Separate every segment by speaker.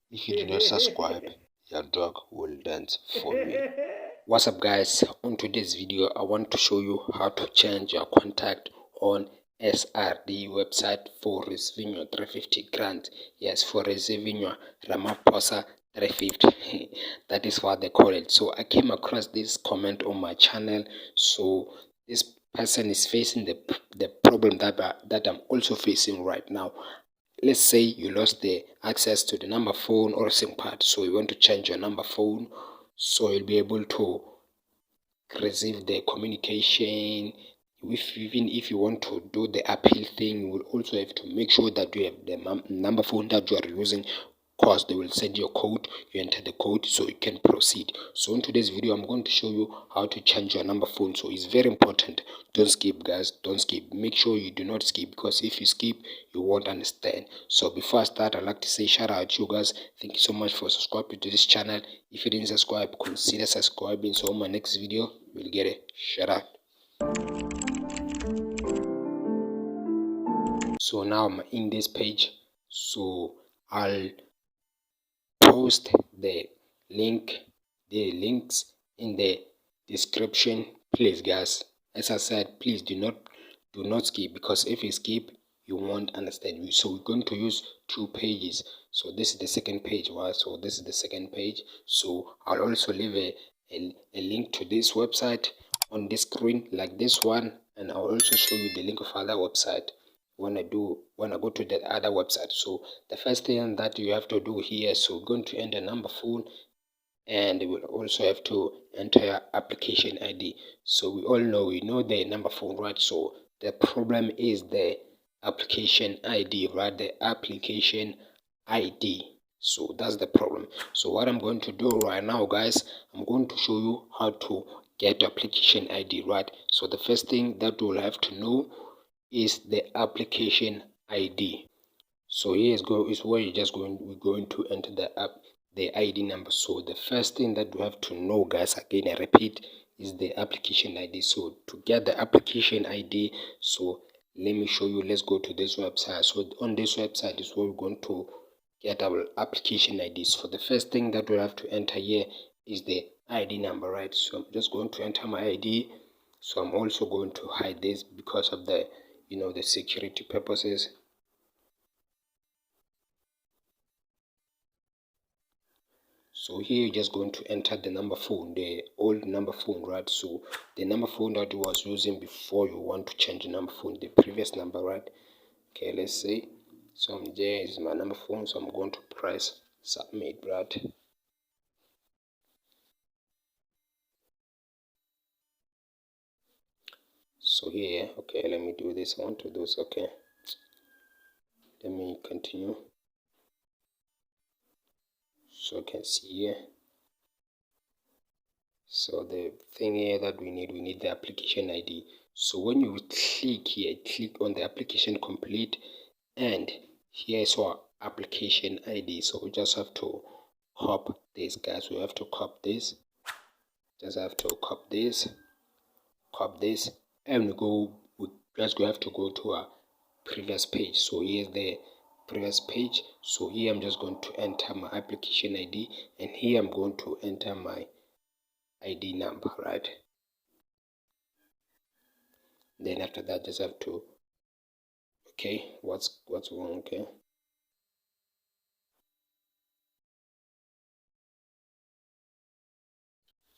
Speaker 1: If you do not subscribe, your dog will dance for me. What's up guys, on today's video I want to show you how to change your contact on SRD website for receiving your 350 grant. Yes, for receiving your Ramaphosa 350. That is what they call it. So I came across this comment on my channel. So this person is facing the problem that I'm also facing right now. Let's say you lost the access to the number phone or SIM card, so you want to change your number phone so you'll be able to receive the communication. Even if you want to do the appeal thing, you will also have to make sure that you have the number phone that you are using, because they will send you a code. You enter the code so you can proceed. So in today's video I'm going to show you how to change your number phone. So it's very important. Don't skip guys, don't skip. Make sure you do not skip, because if you skip you won't understand. So before I start, I'd like to say shout out to you guys. Thank you so much for subscribing to this channel. If you didn't subscribe, consider subscribing so my next video will get a shout out. So now I'm in this page, so I'll post the links in the description. Please guys, as I said, please do not skip, because if you skip you won't understand me. So we're going to use 2 pages. So this is the second page, right? So this is the second page. So I'll also leave a link to this website on the screen like this one, and I'll also show you the link of other website when I go to the other website. So the first thing that you have to do here, so we're going to enter number phone, and we will also have to enter your application ID. So we know the number phone, right? So the problem is the application ID, right? The application ID. So that's the problem. So what I'm going to do right now guys, I'm going to show you how to get application ID, right? So the first thing that we'll have to know is the application ID. So here is where we're going to enter the ID number. So the first thing that we have to know guys, again I repeat, is the application ID. So to get the application ID, so let me show you. Let's go to this website. So on this website is where we're going to get our application IDs. For the first thing that we have to enter here is the ID number, right? So I'm just going to enter my ID. So I'm also going to hide this because of the the security purposes. So here you're just going to enter the number phone, the old number phone, right? So the number phone that you was using before you want to change the number phone, the previous number, right? Okay, let's say, so there is my number phone, so I'm going to press submit, right? So here, okay, let me do this. I want to do this. Okay, let me continue. So you can see here. So the thing here that we need the application ID. So when you click here, click on the application complete, and here is our application ID. So we just have to copy this guys. We have to copy this. Just have to copy this, and we just have to go to our previous page. So here's the previous page. So here I'm just going to enter my application ID, and here I'm going to enter my ID number, right? Then after that, just have to, okay, what's wrong? Okay,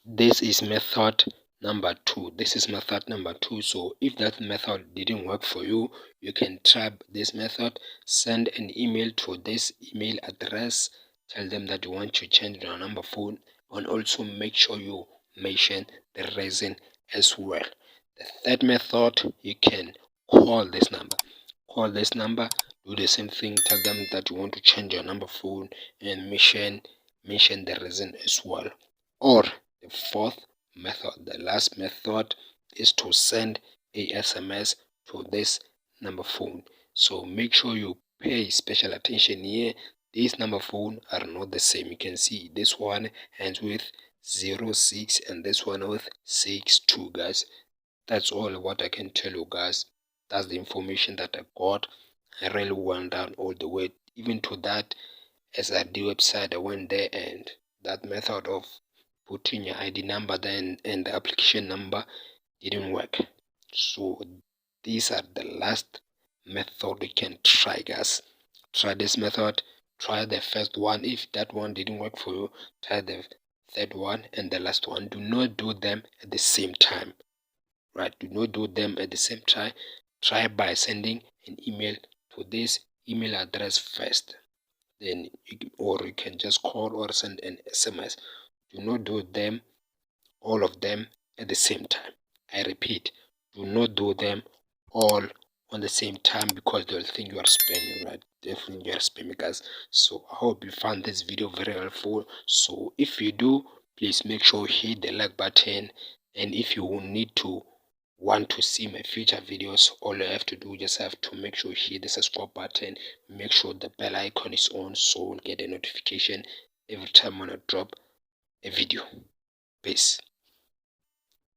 Speaker 1: this is method number 2. This is method number 2. So if that method didn't work for you, you can try this method. Send an email to this email address, tell them that you want to change your number phone, and also make sure you mention the reason as well. The third method, you can call this number, do the same thing, tell them that you want to change your number phone, and mention the reason as well. Or the fourth method, the last method, is to send a SMS to this number phone. So make sure you pay special attention here. These number phone are not the same. You can see this one ends with 06 and this one with 62 guys. That's all what I can tell you guys. That's the information that I got. I really went down all the way even to that SRD website. I went there, and that method of putting your ID number then and the application number didn't work. So these are the last method you can try, guys. Try this method. Try the first one. If that one didn't work for you, try the third one and the last one. Do not do them at the same time. Right? Do not do them at the same time. Try by sending an email to this email address first. Then or you can just call or send an SMS. Do not do them, all of them at the same time. I repeat, do not do them all on the same time, because they'll think you are spamming, right? They think you are spamming, guys. So I hope you found this video very helpful. So if you do, please make sure you hit the like button, and if you want to see my future videos, all you have to do, just have to make sure you hit the subscribe button, make sure the bell icon is on, so you'll get a notification every time when I drop a video. Peace.